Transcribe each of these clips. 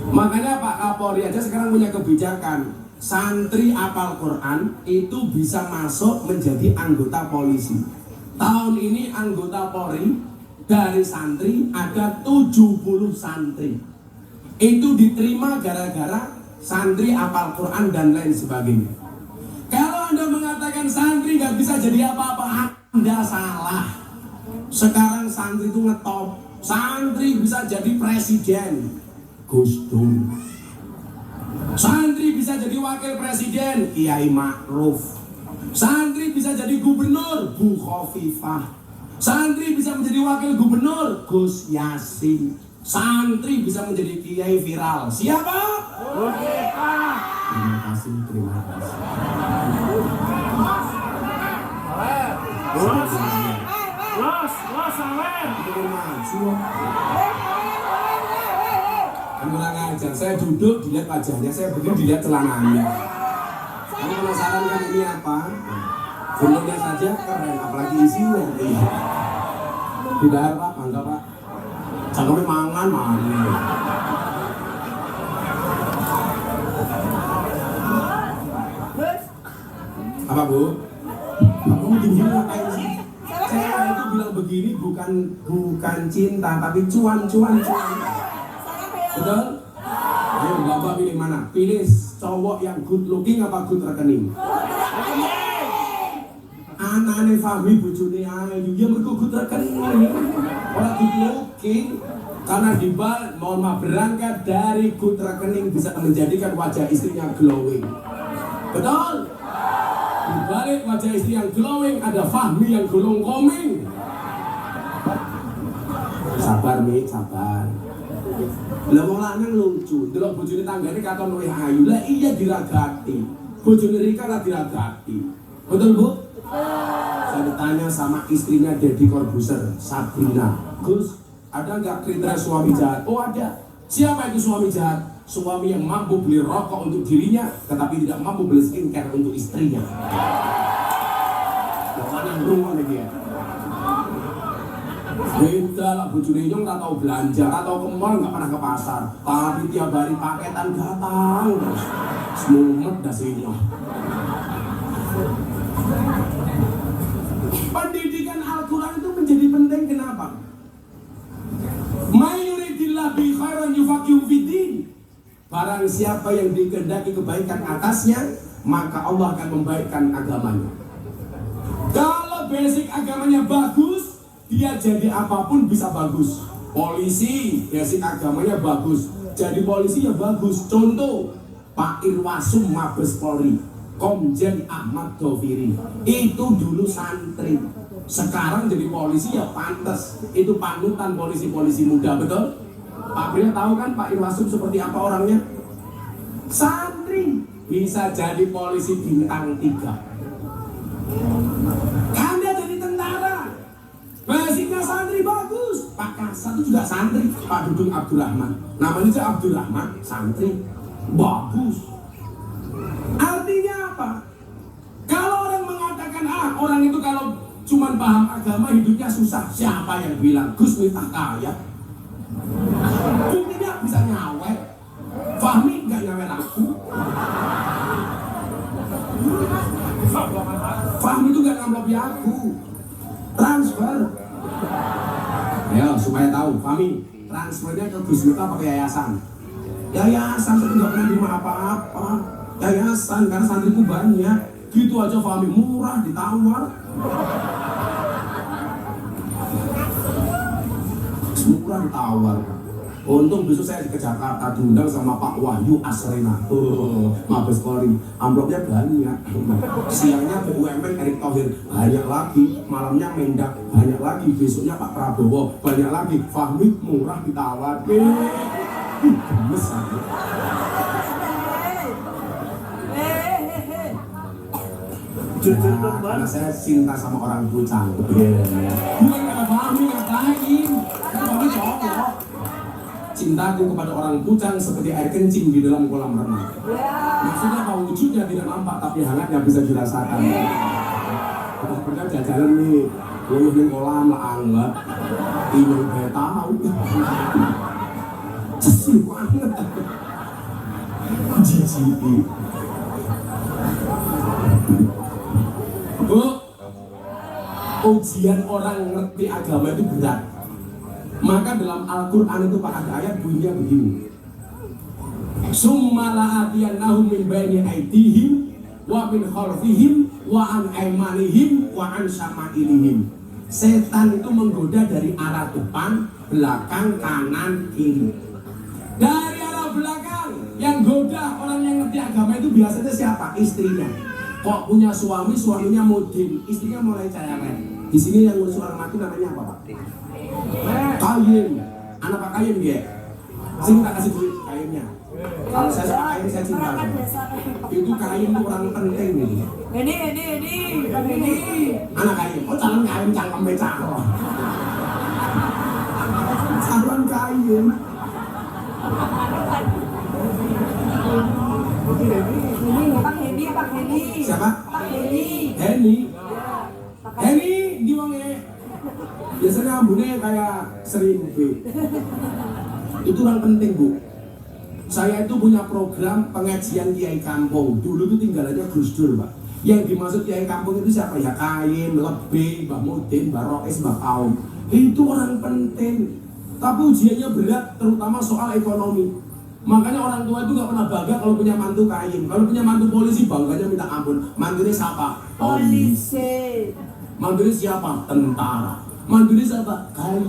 Makanya Pak Kapolri aja sekarang punya kebijakan, santri apal Quran itu bisa masuk menjadi anggota polisi. Tahun ini anggota Polri dari santri ada 70 santri. Itu diterima gara-gara santri apal Quran dan lain sebagainya. Kalau Anda mengatakan santri nggak bisa jadi apa-apa, Anda salah. Sekarang santri itu ngetop, santri bisa jadi presiden, Gus Dur. Santri bisa jadi wakil presiden, Kiai Ma'ruf. Santri bisa jadi gubernur, Bu Khofifah. Santri bisa menjadi wakil gubernur, Gus Yasin. Santri bisa menjadi kiai viral. Siapa? Khofifah. Terima kasih, terima kasih. Kurang ajar, saya duduk dilihat wajahnya, saya berdiri dilihat celananya. Kamu penasaran kan ini apa? Fotonya saja keren, apalagi isinya. Tidak Pak, mangga Pak. Jangan mangan mana. Apa Bu? Kamu tinggi ngapain sih? Saya itu bilang begini bukan cinta, tapi cuan. Betul? Ayo Bapak pilih mana? Pilih cowok yang good looking apa good rekening? Anane Fahmi bojone ayu, ya mergo good rekening. Ora good looking. Karena mohon maaf, berangkat dari good rekening bisa menjadikan wajah istrinya glowing. Betul? Di balik wajah istri yang glowing ada Fahmi yang golong koming. Sabar Mi, sabar. Lah wong lanang lucu, delok bojone tanggane katon luwih ayu. Lah iya diragati. Bojone Rika ora diragati. Betul, Bu? Saya ditanya sama istrinya Deddy Corbuzier, Sabrina. Gus, ada nggak kriteria suami jahat? Oh ada. Siapa itu suami jahat? Suami yang mampu beli rokok untuk dirinya, tetapi tidak mampu beli skincare untuk istrinya. Mana rumah nih dia? Beda lah, bojone nyong nggak tahu belanja, atau ke mall nggak pernah ke pasar, tapi tiap hari paketan datang terus, semumet dah sini. Pendidikan Al-Quran itu menjadi penting, kenapa? Mayuridillah bi khairan yufaqihu fiddin. Barang siapa yang dikehendaki kebaikan atasnya, maka Allah akan membaikkan agamanya. Kalau basic agamanya bagus, dia jadi apapun bisa bagus. Polisi, basic agamanya bagus, jadi polisi ya bagus. Contoh, Pak Irwasum Mabes Polri, Komjen Ahmad Doviri, itu dulu santri, sekarang jadi polisi ya pantas. Itu panutan polisi-polisi muda, betul? Pak Bria tahu kan Pak Irwasum seperti apa orangnya? Santri bisa jadi polisi bintang 3. Anda jadi tentara, basicnya santri bagus. Pak Kasat itu juga santri, Pak Dudung Abdurrahman, namanya juga Abdurrahman, santri bagus. Artinya apa? Kalau orang mengatakan orang itu kalau cuma paham agama hidupnya susah, siapa yang bilang? Gus Miftah kaya, buktinya bisa nyawet. Fahmi nggak nyawet aku. Fahmi itu nggak ngamlopi aku, transfer. Ayo supaya tahu, Fahmi transfernya ke Gus Miftah pakai yayasan. Yayasan itu nggak pernah terima apa-apa. Yayasan karena santriku banyak. Gitu aja Fahmi, murah ditawar. Murah ditawar. Untung besok saya ke Jakarta diundang sama Pak Wahyu Asrena, Mabes Polri, amplopnya banyak. Siangnya BUMN Erick Thohir, banyak lagi. Malamnya Mendak, banyak lagi. Besoknya Pak Prabowo, banyak lagi. Fahmi murah ditawar. Gemes aja. Karena saya cinta sama orang Pucang. Bukan karena Fahmi ngapain? Fahmi cowok. Cintaku kepada orang Pucang seperti air kencing di dalam kolam renang. Maksudnya kalau wujudnya tidak nampak tapi hangatnya bisa dirasakan. Pernah jalan nih, luluh di kolam lah anget. Ini udah tahu. Cesih banget. ngaji. Bu, ujian orang ngerti agama itu berat. Maka dalam Al-Quran itu Pak ada ayat bunyinya begini. Summa la'atiyannahum min baini aydihim wa min khalfihim wa an aymanihim wa an syama'ilihim. Setan itu menggoda dari arah depan, belakang, kanan, kiri. Dari arah belakang yang goda orang yang ngerti agama itu biasanya siapa? Istrinya. Kok punya suami, suaminya mudin, istrinya mulai cerewet. Di sini yang ngurus orang mati namanya apa, Pak? Kain. Anak Pak Kain dia. Sini tak kasih duit kainnya. Kalau saya suka kain saya cinta. Itu kain itu orang penting nih. Ini. Anak kain. Oh calon kain cangkem becak. Calon kain. Pak Heni. Siapa? Pak Heni. Heni di wonge. Biasanya ambune kayak serimpi. Itu orang penting, Bu. Saya itu punya program pengajian Kiai Kampung. Dulu itu tinggalannya Gus Dur, Pak. Yang dimaksud Kiai Kampung itu siapa? Ya Kaim, Lebih, Mbah Mudin, Mbah Rois, Mbah Kaum. Itu orang penting. Tapi ujiannya berat, terutama soal ekonomi. Makanya orang tua itu gak pernah bangga kalau punya mantu Kaim. Kalau punya mantu polisi bangganya minta ampun. Mantunya siapa? Polisi. Mantunya siapa? Tentara. Mantunya siapa? Kaim.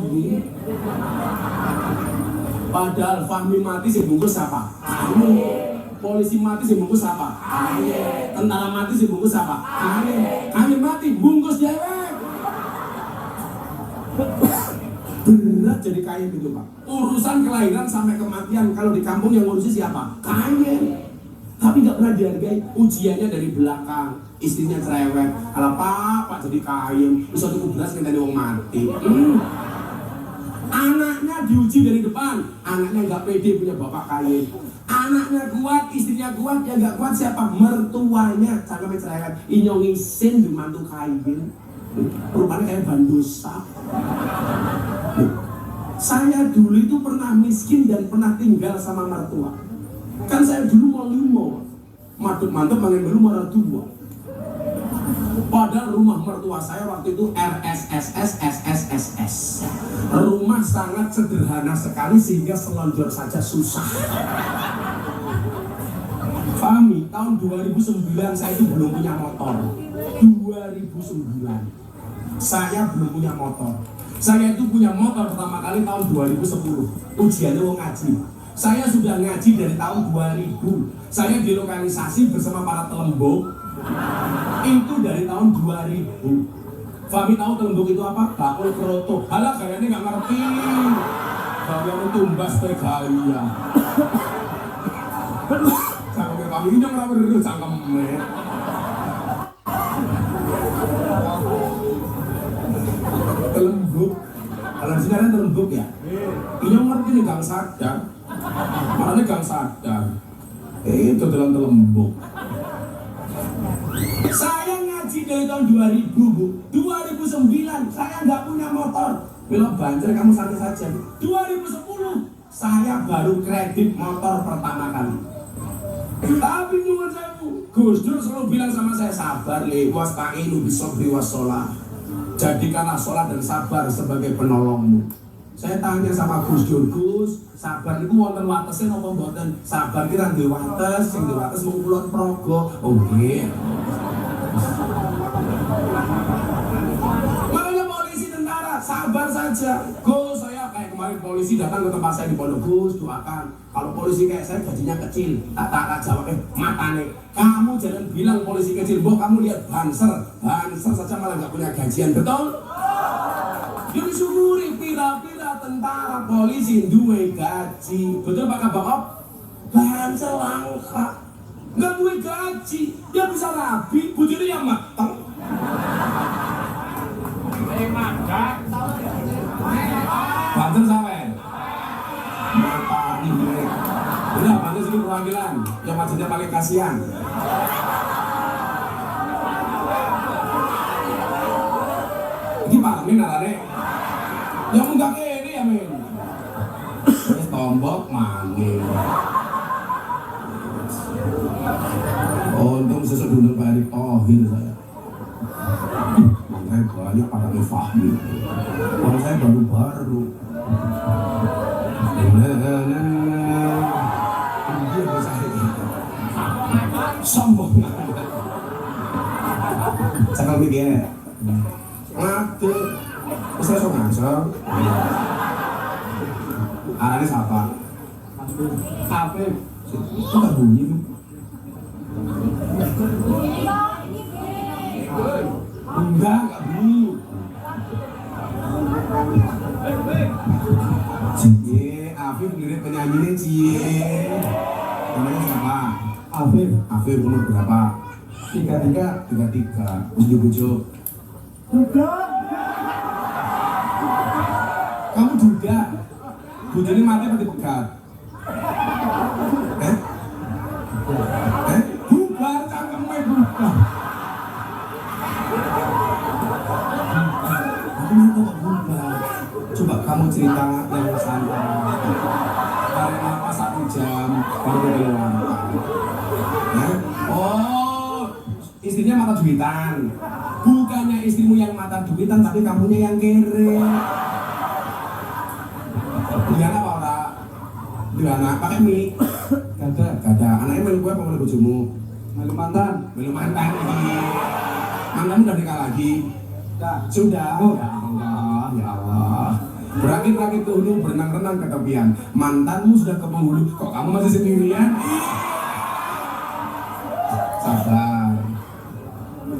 Padahal Fahmi mati sih bungkus apa? Kain. Polisi mati sih bungkus apa? Kain. Tentara mati sih bungkus apa? Kain. Kain mati bungkus dewek. Berat jadi kain itu, Pak. Urusan kelahiran sampai kematian kalau di kampung yang ngurusi siapa? Kain. Tapi nggak pernah dihargai. Ujiannya dari belakang. Istrinya cerewet. Kalau Pak jadi kain. Bisa cukup beras kita wong mati. Anaknya diuji dari depan, anaknya nggak pede punya bapak kain. Anaknya kuat, istrinya kuat, yang nggak kuat siapa? Mertuanya, cakapnya cerewet. Inyongisin di mantu kain. Rupanya kayak bandosa. Saya dulu itu pernah miskin dan pernah tinggal sama mertua. Kan saya dulu mau limo, mantep pengen dulu mertua. Padahal rumah mertua saya waktu itu RSSS. Rumah sangat sederhana sekali sehingga selonjor saja susah. Fahmi, tahun 2009 saya itu belum punya motor. 2009 saya belum punya motor. Saya itu punya motor pertama kali tahun 2010. Ujiannya mau ngaji. Saya sudah ngaji dari tahun 2000. Saya dilokalisasi bersama para telembok. Itu dari tahun 2000. Fahmi tahu telembuk itu apa? Bakul kroto. Halah kayaknya nggak ngerti. Kalian tumbas teh gaya. Cangkem Fahmi ini yang rapi dulu cangkem. Telembuk. Kalau di sini ada telembuk ya. Ini yang ngerti nih gang sadar. Makanya gang sadar. Itu dalam telembuk. Saya ngaji dari tahun 2000, Bu. 2009 saya nggak punya motor. Belok banjir kamu santai saja. 2010 saya baru kredit motor pertama kali. Tapi nyuwun sewu, Gus Dur selalu bilang sama saya, sabar le, wasta'inu bisobri wassalah. Jadikanlah sholat dan sabar sebagai penolongmu. Saya tanya sama Gus Dur, Gus, sabar itu wonten watesnya napa mboten? Sabar kira nggih wates, sing nggih wates mung kulon praga. Oh nggih. Makanya polisi tentara sabar saja. Gus, saya kayak kemarin polisi datang ke tempat saya di Pondok, Gus doakan. Kalau polisi kayak saya gajinya kecil, tak jawab matane. Kamu jangan bilang polisi kecil, boh kamu lihat banser saja malah nggak punya gajian, betul? Jadi syukuri pira-pira tentara polisi duwe gaji, betul Pak Kabak? Banser langka. Nggak duwe gaji, dia bisa rapi, bujurnya yang matang. Banten sampai mata ini. Udah, Banten sini perwakilan yang maksudnya paling kasihan. Ini Pak Min arane. Yang enggak ini ya Min. Terus tombok mangil. diundang Pak Erick Thohir saya. Makanya banyak pada Fahmi. Kalau saya baru-baru. Dia bisa sombong. Cakal mikir. Ngate. Saya sok ngasal. Arane siapa? Afif. Itu tak bunyi tuh. Enggak bunyi. Cie, Afif mirip penyanyinya Cie. Namanya siapa? Afif umur berapa? 33. Ujuk-ujuk. Enggak. Kamu juga. Bujurnya mati apa dipegat? Bubar, cangkemnya bubar. Aku mau kok bubar. Coba kamu cerita yang santai. Tarik nafas 1 jam, baru keluar. Oh, istrinya mata duitan. Bukannya istrimu yang mata duitan, tapi kamunya yang kere. Dengan apa ora? Dengan anak pakai mie. Gada. Anaknya melu gue apa melu bojomu? Melu mantan ini. Mantanmu udah nikah lagi? Sudah. Oh, ya Allah. Berakit-rakit ke hulu, berenang-renang ke tepian. Mantanmu sudah ke penghulu, kok kamu masih sendirian? Sabar.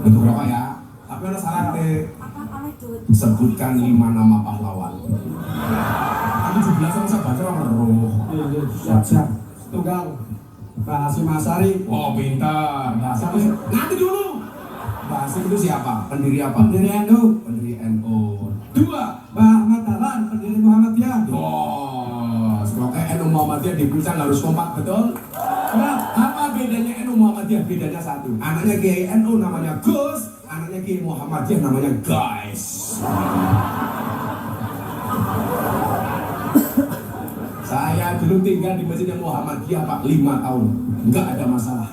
Untuk rokok ya. Tapi ada syaratnya. Sebutkan 5 nama pahlawan. 17 sama saya baca orang meruh. Siap. Tunggal Pak Hasyim Asy'ari. Oh pintar. Nanti dulu. Pak Hasyim itu siapa? Pendiri apa? Pendiri NU. 2. Pak Ahmad Dahlan, pendiri Muhammadiyah. Oh, pokoknya NU Muhammadiyah di Puncak harus kompak, betul? Nah, apa bedanya NU Muhammadiyah? Bedanya 1. Anaknya Kiai NU namanya Gus, anaknya Kiai Muhammadiyah namanya Guys. Saya dulu tinggal di masjid Muhammadiyah Pak 5 tahun, nggak ada masalah.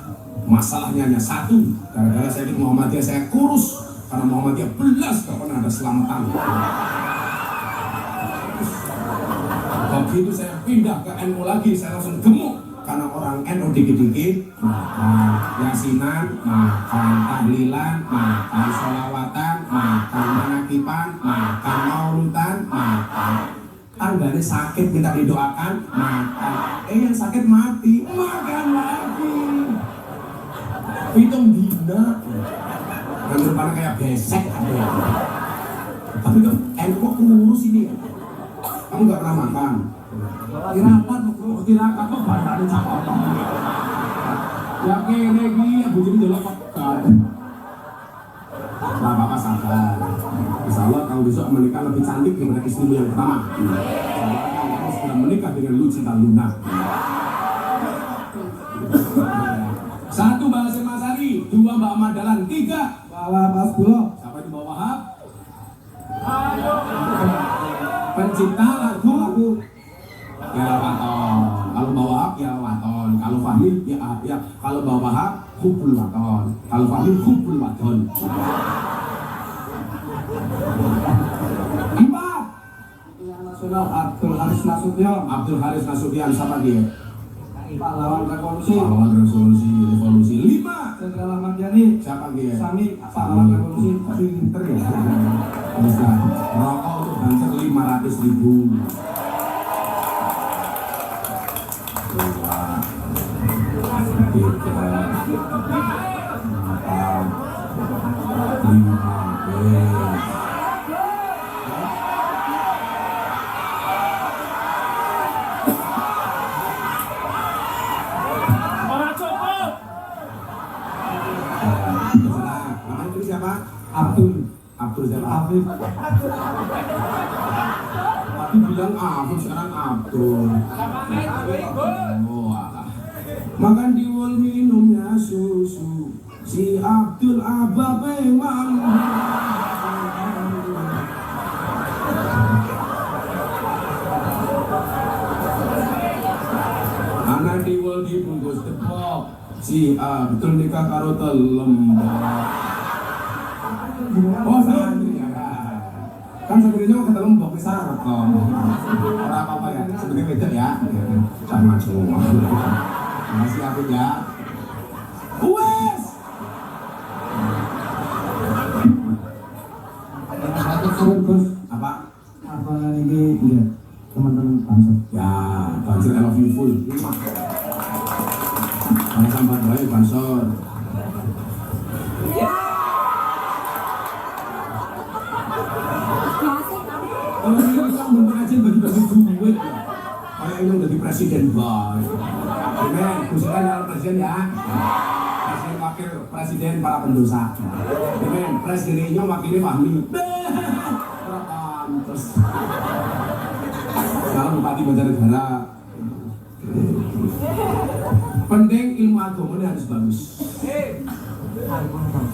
Masalahnya hanya 1, gara-gara saya di Muhammadiyah saya kurus, karena Muhammadiyah belas nggak pernah ada selamatan. Begitu saya pindah ke NU lagi, saya langsung gemuk, karena orang NU dikit-dikit makan yasinan, makan tahlilan, makan sholawatan, makan manakipan, makan mauludan, makan tangganya sakit minta didoakan, makan. Yang sakit mati, makan lagi. Hitung dina. Yang depannya kayak besek. Tapi kok kok kurus ini ya? Kamu gak pernah makan? Tirakat kok badannya cakep. Ya kene iki bojone delok kok. Nah, Bapak sabar. Insya Allah kamu besok menikah lebih cantik daripada istrimu yang pertama. Kamu sudah menikah dengan Lucita Luna. 1 Mbak Hasyim Asy'ari, 2 Mbak Ahmad Dahlan, 3 Mbak Hasbullah. Siapa itu Mbak Wahab? Pencipta lagu ya Waton. Kalau Mbak Wahab ya Waton. Kalau Fahmi ya kalau Mbak Wahab Hubul Waton. Kalau Fahmi Hubul Waton. 4 Nasional Abdul Haris Nasution siapa dia? Pahlawan revolusi. 5 Jenderal Ahmad Yani siapa dia? Sami pahlawan revolusi. Pinter ya. Bisa rokok untuk banser 500.000. 2, 3, 4, 5. Abdul siapa? Afif. Tadi bilang Afif, sekarang Abdul. Oh, makan diwul minumnya susu. Si Abdul Abah memang. Anak diwul dibungkus tepok. Si A betul nikah karo telem. Oh santri ya. Kan santrinya kata lembok di syarat kok. Orang apa ya? Sebenarnya beda ya. Sama semua. Masih aku ya. Wes. Apa? Apa ini ya teman-teman Pansel? Ya, Pansel I love you full. Sama sampai doa ya Pansel. Kalau ini kan bentuk aja bagi-bagi duit. Kayak ini udah di presiden boy. Amen, khususnya dalam presiden ya. Presiden wakil presiden para pendosa. Amen, presidennya wakilnya Fahmi. Terus sekarang Bupati Banjarnegara. Penting ilmu agamanya harus bagus.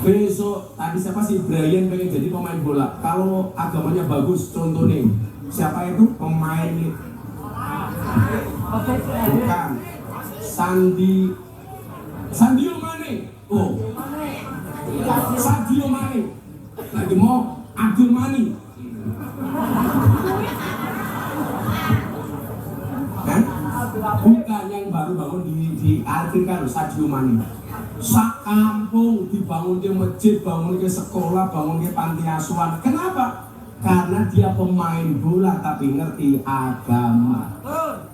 Besok tadi siapa sih Brian pengen jadi pemain bola. Kalau agamanya bagus, contoh nih siapa itu pemain bukan Sadio Mane. Oh, Sadio Mane. Lagi mau Abdul Mani. Bukan yang baru bangun di Afrika loh, Sadio Mane. Sak kampung dibangun ke masjid, bangun ke sekolah, bangun ke panti asuhan. Kenapa? Karena dia pemain bola tapi ngerti agama.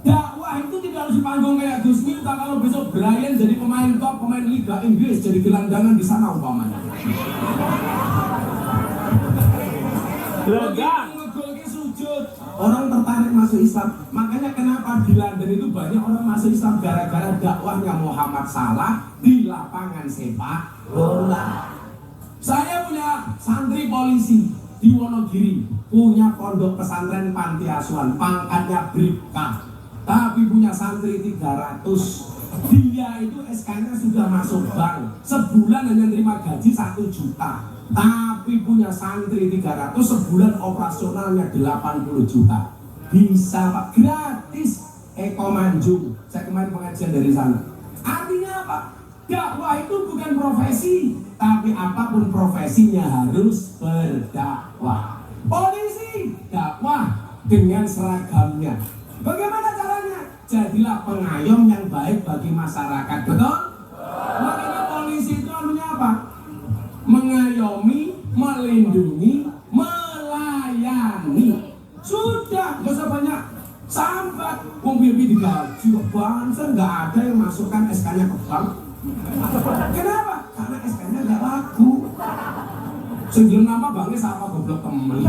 Dakwah itu tidak harus di panggung kayak Gus Miftah. Kalau besok Brian jadi pemain top, pemain Liga Inggris, jadi gelandangan di sana umpamanya. Orang tertarik masuk Islam. Makanya kenapa di London itu banyak orang masuk Islam gara-gara dakwahnya Muhammad Salah di lapangan sepak bola. Saya punya santri polisi di Wonogiri, punya pondok pesantren panti asuhan, pangkatnya Bribka, tapi punya santri 300. Dia itu SK-nya sudah masuk bank, sebulan hanya terima gaji 1 juta. Tapi punya santri 300, sebulan operasionalnya 80 juta. Bisa Pak, gratis. Eko Manjung, saya kemarin pengajian dari sana. Artinya apa? Dakwah itu bukan profesi, tapi apapun profesinya harus berdakwah. Polisi, dakwah dengan seragamnya. Bagaimana caranya? Jadilah pengayom yang baik bagi masyarakat, betul? Makanya polisi itu artinya apa? Mengayomi, melindungi, melayani. Sudah, gak usah banyak sambat. Mobil digaji ke bangsa, nggak ada yang masukkan SK-nya ke bank. Kenapa? Karena SK-nya nggak laku. Sebelum nama banknya sama goblok temen.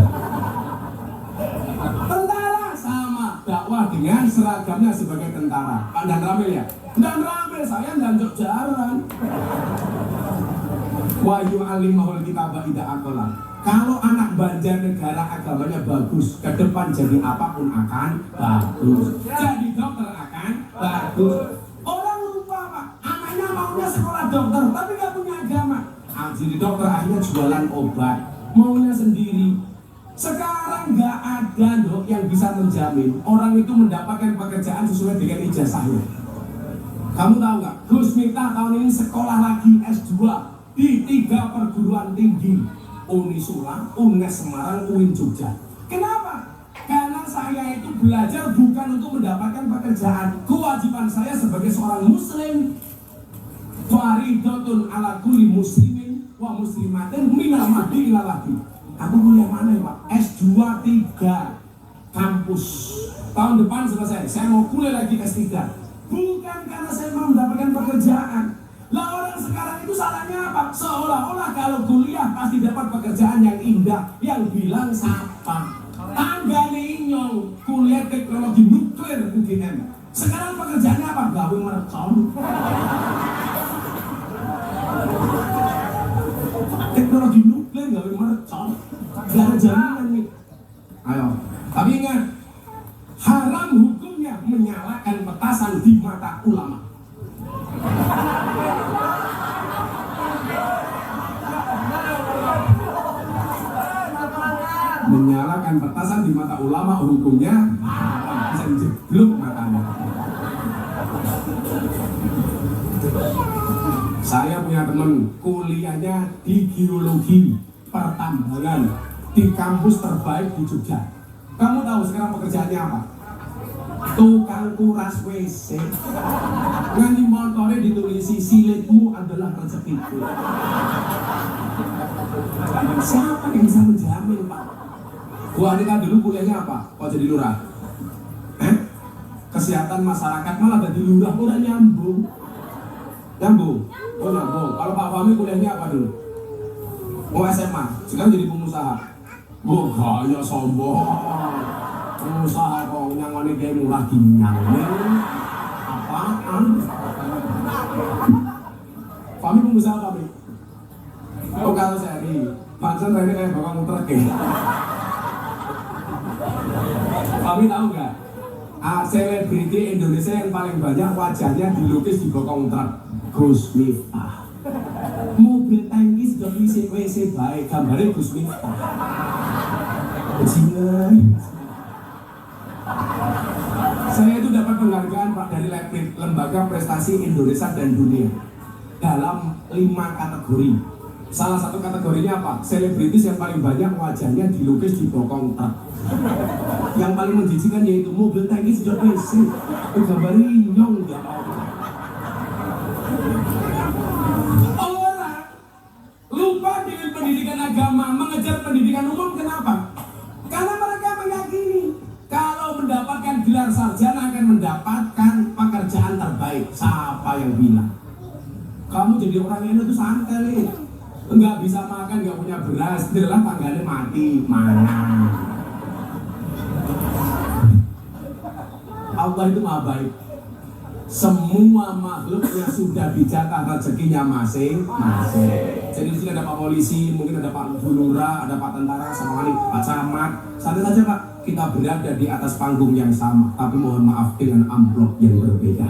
Tentara sama, dakwah dengan seragamnya sebagai tentara. Pak Dan Ramil ya? Dan Ramil, saya dan Jok Jaran. Wahyu alimahul kitabah tidak akolah. Kalau anak Banjarnegara agamanya bagus, ke depan jadi apapun akan bagus. Jadi dokter akan bagus. Orang lupa Pak, anaknya maunya sekolah dokter, tapi nggak punya agama. Jadi dokter akhirnya jualan obat, maunya sendiri. Sekarang nggak ada dok yang bisa menjamin orang itu mendapatkan pekerjaan sesuai dengan ijazahnya. Kamu tahu nggak? Gus Miftah tahun ini sekolah lagi S2 di 3 perguruan tinggi. Unisula, UNES Semarang, UIN Jogja. Kenapa? Karena saya itu belajar bukan untuk mendapatkan pekerjaan. Kewajiban saya sebagai seorang muslim, faridatun ala kulli muslimin wa muslimatin minal mahdi ila lahdi. Aku kuliah mana ya Pak? S2 3 kampus. Tahun depan selesai, saya mau kuliah lagi S3. Bukan karena saya mau mendapatkan pekerjaan. Lah orang sekarang itu salahnya apa? Seolah-olah kalau kuliah pasti dapat pekerjaan yang indah. Yang bilang siapa? Tanggane inyong kuliah teknologi nuklir UGM. Sekarang pekerjaannya apa? Gawe mercon. Teknologi nuklir gawe mercon. Gak ada jaminan nih. Ayo. Tapi ingat, haram hukumnya menyalakan petasan di mata ulama. Menyalakan petasan di mata ulama hukumnya bisa dijeblok matanya. punya teman kuliahnya di geologi pertambangan di kampus terbaik di Jogja. Kamu tahu sekarang pekerjaannya apa? Tukang kuras WC. Nganti motornya ditulisi silitmu adalah rezekiku. Siapa yang bisa menjamin, Pak? Gua ini kan dulu kuliahnya apa? Kok jadi lurah? Kesehatan masyarakat malah jadi lurah, udah nyambung. Nyambung? Oh nyambung. Kalau Pak Fahmi kuliahnya apa dulu? Oh SMA, sekarang jadi pengusaha. Oh gaya sombong. Pengusaha kok nyangone kayak murah ginyang. Apaan? Fahmi pengusaha Fahmi? Oh kalau seri, pansen Rene kayak bakal muter ke. Fahmi tahu nggak? Selebriti Indonesia yang paling banyak wajahnya dilukis di bokong truk. Gus Miftah. Mobil tangki sudah isi WC baik, gambarnya Gus Miftah. Bajingan. Saya itu dapat penghargaan Pak dari Lembaga Prestasi Indonesia dan Dunia dalam 5 kategori. Salah satu kategorinya apa? Selebritis yang paling banyak wajahnya dilukis di bokong truk. Yang paling menjijikan yaitu mobil tangki sudah WC, gambarnya inyong ya Allah. Orang lupa dengan pendidikan agama, mengejar pendidikan umum. Kenapa? Karena mereka meyakini kalau mendapatkan gelar sarjana akan mendapatkan pekerjaan terbaik. Siapa yang bilang? Kamu jadi orang yang itu santai, nggak bisa makan, nggak punya beras, adalah tangganya mati, mana? Allah itu maha baik. Semua makhluknya sudah dicatat rezekinya masing-masing. Jadi di sini ada Pak Polisi, mungkin ada Pak Bulura, ada Pak Tentara, sama kali Pak Camat. Santai saja Pak, kita berada di atas panggung yang sama, tapi mohon maaf dengan amplop yang berbeda.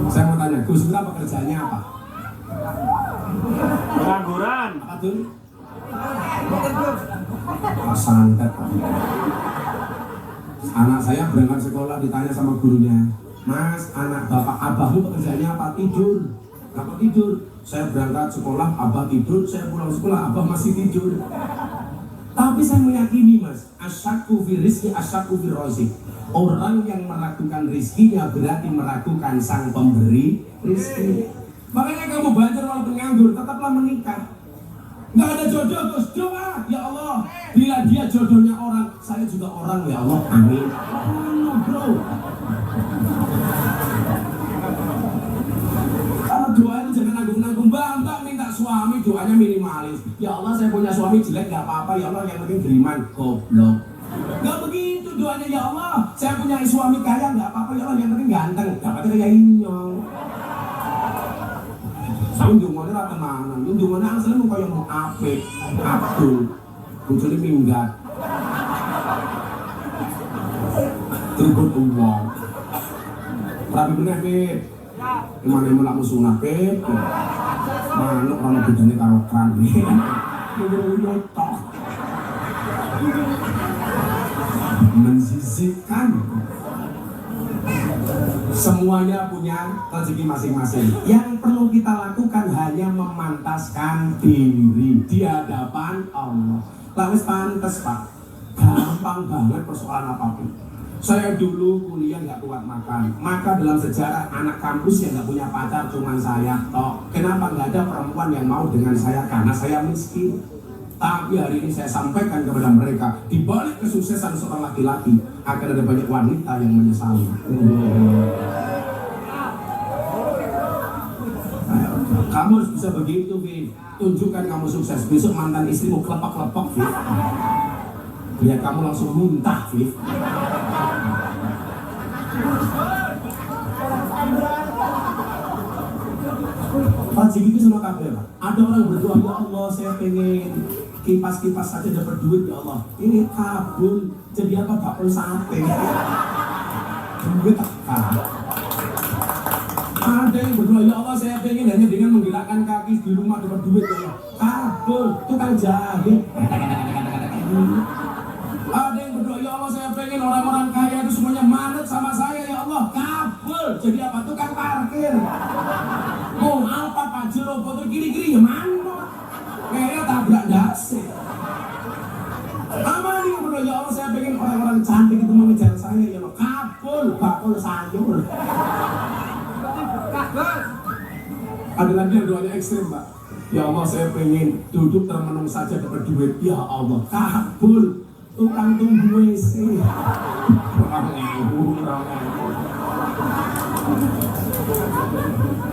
Saya mau tanya, Gus Miftah pekerjaannya apa? Pengangguran. Apa tuh? Santet. Anak saya berangkat sekolah ditanya sama gurunya, Mas, anak bapak abahmu pekerjaannya apa? Tidur. Kenapa tidur? Saya berangkat sekolah, abah tidur, saya pulang sekolah, abah masih tidur. Tapi saya meyakini Mas, asyakku fi rizki, asyakku fi rozik. Orang yang meragukan rizkinya berarti meragukan sang pemberi rizki. Makanya kamu belajar walaupun nganggur, tetaplah menikah. Nggak ada jodoh terus doa, ya Allah, bila dia jodohnya orang, saya juga orang, ya Allah, amin. Bro, kalau doa itu jangan nanggung-nanggung. Mbak minta suami, doanya minimalis. Ya Allah, saya punya suami jelek, nggak apa-apa, ya Allah, yang penting beriman. Goblok. Nggak begitu doanya, ya Allah, saya punya suami kaya, nggak apa-apa, ya Allah, yang penting ganteng. Dapatnya kayak inyong. Unjungannya rata tenanan, unjungannya aslinya muka yang mau apik, abdul, bujurnya minggat, tribut uang, rapi bener Pip, gimana yang melaku sunat Pip, mana orang bedanya karo kran nih, nyotok, menzizikkan. Semuanya punya rezeki masing-masing. Yang perlu kita lakukan hanya memantaskan diri di hadapan Allah. Lalu pantas Pak, gampang banget persoalan apapun. Saya dulu kuliah nggak kuat makan, maka dalam sejarah anak kampus yang nggak punya pacar cuma saya. Kenapa nggak ada perempuan yang mau dengan saya? Karena saya miskin. Tapi hari ini saya sampaikan kepada mereka, di balik kesuksesan seorang laki-laki akan ada banyak wanita yang menyesali. Kamu harus bisa begitu, Vin. Tunjukkan kamu sukses. Besok mantan istrimu kelepak-kelepak, Vin. Biar kamu langsung muntah, Vin. Pajik itu sama kabel. Ada orang berdoa, ya Allah, saya pengen kipas-kipas saja dapat duit, ya Allah. Ini kabul, jadi apa bakul sate? Duit tak. Ada yang berdoa, ya Allah, saya pengen hanya dengan menggerakkan kaki di rumah dapat duit, ya Allah. Kabul, tukang jahit. Ada yang berdoa, ya Allah, saya pengen orang-orang kaya itu semuanya manut sama saya, ya Allah. Kabul, jadi apa? Tukang parkir. Mau apa Pajero foto kiri-kiri ya manut. Kayaknya tabrak dasi. Apa nih bro, ya Allah saya pengen orang-orang cantik itu mengejar saya ya Allah. Bakul sayur. Ada lagi yang doanya ekstrim Pak. Ya Allah saya pengen duduk termenung saja dapat duit. Ya Allah kabul. Tukang tunggu WC.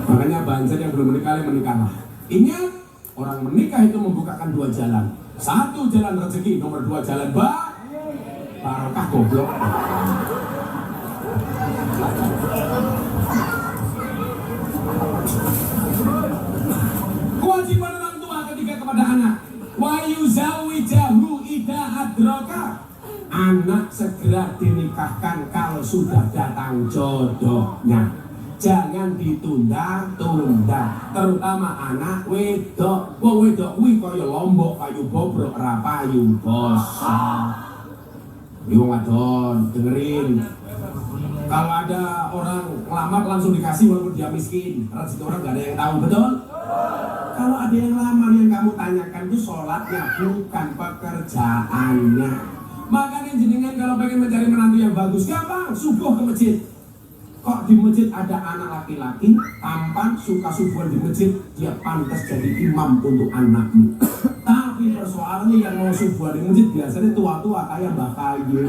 Makanya banjar yang belum menikah menikahlah. Ingat, orang menikah itu membukakan dua jalan. Satu jalan rezeki, nomor dua jalan barokah goblok. Kewajiban orang tua ketika kepada anak. Wa yuzawijahu idza adraka. Anak segera dinikahkan kalau sudah datang jodohnya. Jangan ditunda-tunda. Terutama anak wedok. Wong wedok kuwi kaya lombok payu bobrok ra payu bosok. Yo wadon, dengerin. Kalau ada orang ngelamar langsung dikasih walaupun dia miskin. Rezeki orang gak ada yang tahu, betul? Kalau ada yang lamar yang kamu tanyakan itu sholatnya bukan pekerjaannya. Makanya jenengan kalau pengen mencari menantu yang bagus gampang, subuh ke masjid. Kok di masjid ada anak laki-laki tampan suka subuhan di masjid, dia pantas jadi imam untuk anakmu. Tapi persoalannya yang mau subuhan di masjid biasanya tua-tua kayak Mbah Kayu.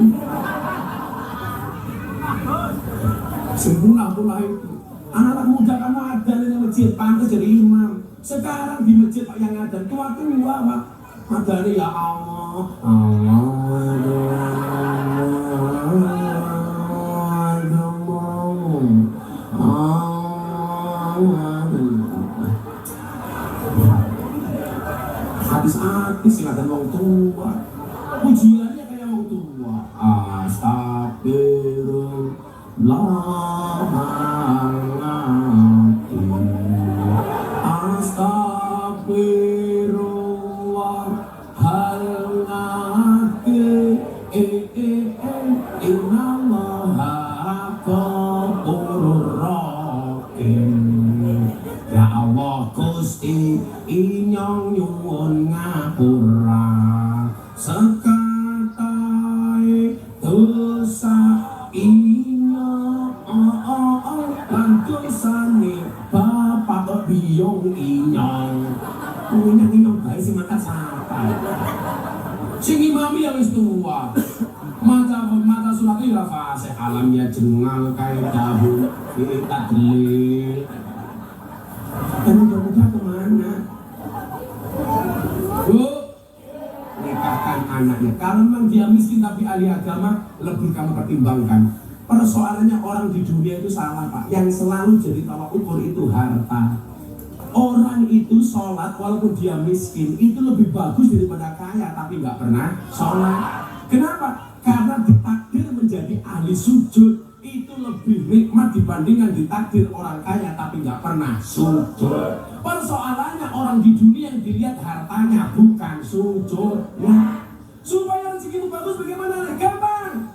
Sempurna itu. Anak-anak muda kamu ada di masjid pantas jadi imam. Sekarang di masjid Pak yang ada tua-tua Pak. Ada ya Allah. Habis-habis nggak ada wong tua. Pujiannya kayak wong tua. Ya Allah Gusti inyong nyuwun ngapura sekatai dosa inyong lan dosane bapak biyong inyong inyong bae sing makan sampai sing imami ya wis tuwa mata surat itu ya fase alam ya jengal kayak dahu kita delil. Dan mudah-mudahan kemana? Bu, nikahkan anaknya. Kalau memang dia miskin tapi ahli agama, lebih kamu pertimbangkan. Persoalannya orang di dunia itu salah Pak. Yang selalu jadi tolak ukur itu harta. Orang itu sholat walaupun dia miskin itu lebih bagus daripada kaya tapi nggak pernah sholat. Kenapa? Karena ditakdir menjadi ahli sujud itu lebih nikmat dibandingkan ditakdir orang kaya tapi nggak pernah sujud. Persoalannya orang di dunia yang dilihat hartanya bukan sujudnya. Supaya rezeki itu bagus bagaimana? Gampang.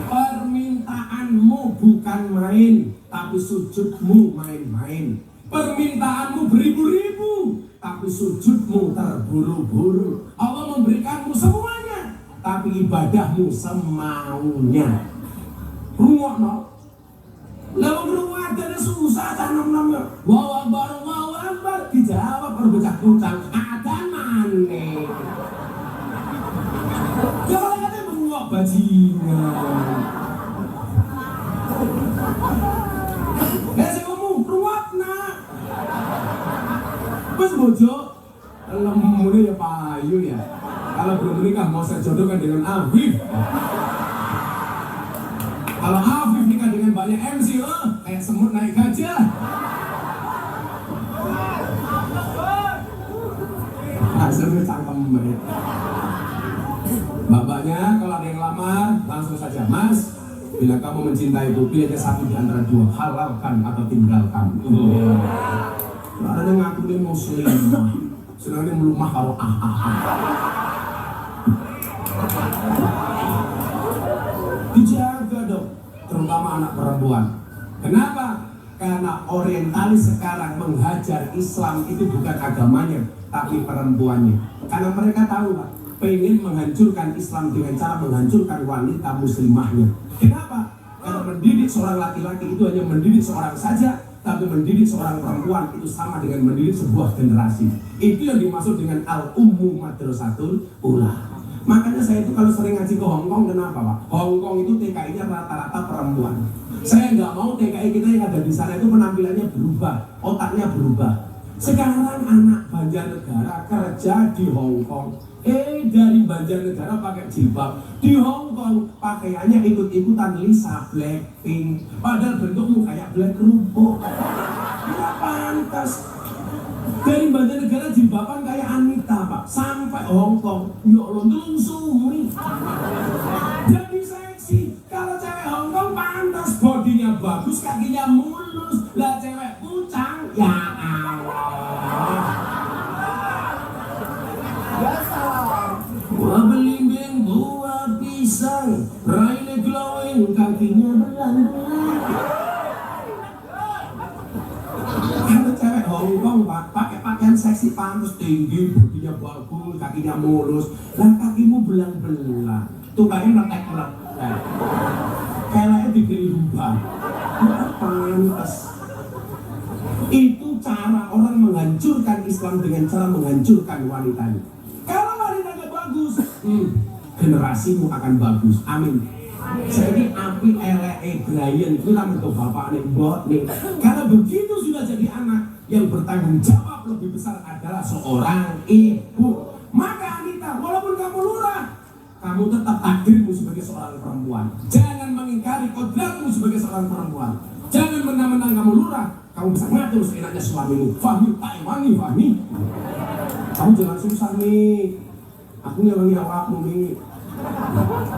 Permintaanmu bukan main, tapi sujudmu main-main. Permintaanmu beribu-ribu, tapi sujudmu terburu-buru. Allah memberikanmu semuanya, tapi ibadahmu semaunya. Rungokno. Lah wong ada susah tanam-tanam. Allahu Akbar dijawab berbecak-becak. Ada maneh. Kalau kate bengok bajingan. Sing ngomong rungokna. Wes bojo lemune ya payu ya. Kalau belum menikah mau saya jodohkan dengan Afif. Kalau Afif nikah dengan banyak MC kayak semut naik gajah. Hasilnya cangkem banget. Bapaknya kalau ada yang lamar langsung saja, Mas, bila kamu mencintai itu pilih satu di antara dua, halalkan atau tinggalkan. Ada yang ngakuin muslimah, sedangkan melumah kalau semua anak perempuan. Kenapa? Karena orientalis sekarang menghajar Islam itu bukan agamanya, tapi perempuannya. Karena mereka tahu Pak, pengen menghancurkan Islam dengan cara menghancurkan wanita muslimahnya. Kenapa? Karena mendidik seorang laki-laki itu hanya mendidik seorang saja, tapi mendidik seorang perempuan itu sama dengan mendidik sebuah generasi. Itu yang dimaksud dengan al-ummu madrasatul ula. Makanya saya itu kalau sering ngaji ke Hongkong, kenapa Pak? Hongkong itu TKI-nya rata-rata perempuan. Saya nggak mau TKI kita yang ada di sana itu penampilannya berubah, otaknya berubah. Sekarang anak Banjarnegara kerja di Hongkong, dari Banjarnegara pakai jilbab, di Hongkong pakaiannya ikut-ikutan Lisa Blackpink, padahal bentukmu kayak black kerupuk. Nggak pantas. Dari Banjarnegara jilbaban kayak Anita Pak, sampai Hongkong, ya Allah ngelungsuri. Jadi seksi. Kalau cewek Hongkong pantas, bodinya bagus, kakinya mulus. Lah cewek pucang, ya Allah. Buah belimbing, buah pisang, raine glowing, kakinya belang-belang. Kalau cewek Hongkong Pak, pakai pakaian seksi, pantas, tinggi, bodinya bagus, kakinya mulus. Lah kakimu belang-belang, tukangnya retek-retek. Kayaknya digerubah. Nggak pantas. Itu cara orang menghancurkan Islam dengan cara menghancurkan wanitanya. Kalau wanitanya bagus, generasimu akan bagus. Amin. Jadi api elek Brian kita untuk bapak nih, mbok nih. Karena begitu sudah jadi anak, yang bertanggung jawab lebih besar adalah seorang ibu. Maka Anita, walaupun kamu lurah, kamu tetap takdirmu sebagai seorang perempuan. Jangan mengingkari kodratmu sebagai seorang perempuan. Jangan menang-menang kamu lurah, kamu bisa ngatur seenaknya suamimu. Fahmi, tak wangi, Fahmi. Kamu jangan susah nih. Aku nyewangi awakmu nih.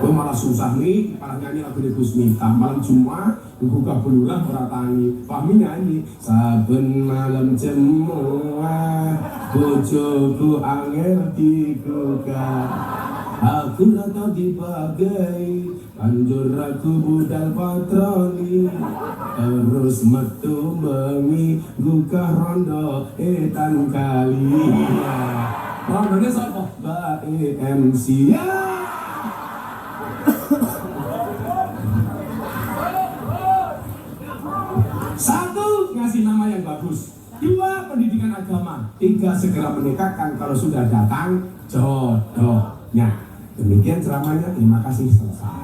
Gue malah susah nih, malah nyanyi lagu di Gusmita. Malam Jumat, buka belurah meratangi. Fahmi nyanyi. Saben malam semua, bojoku angel digugah. Aku rata dibagai, anjur aku budal patroli. Terus metu bengi, gugah rondo etan kali. Rondone sapa? Mbak MC. Satu, ngasih nama yang bagus. Dua, pendidikan agama. Tiga, segera menikahkan kalau sudah datang jodohnya. Demikian ceramahnya, terima kasih, selesai.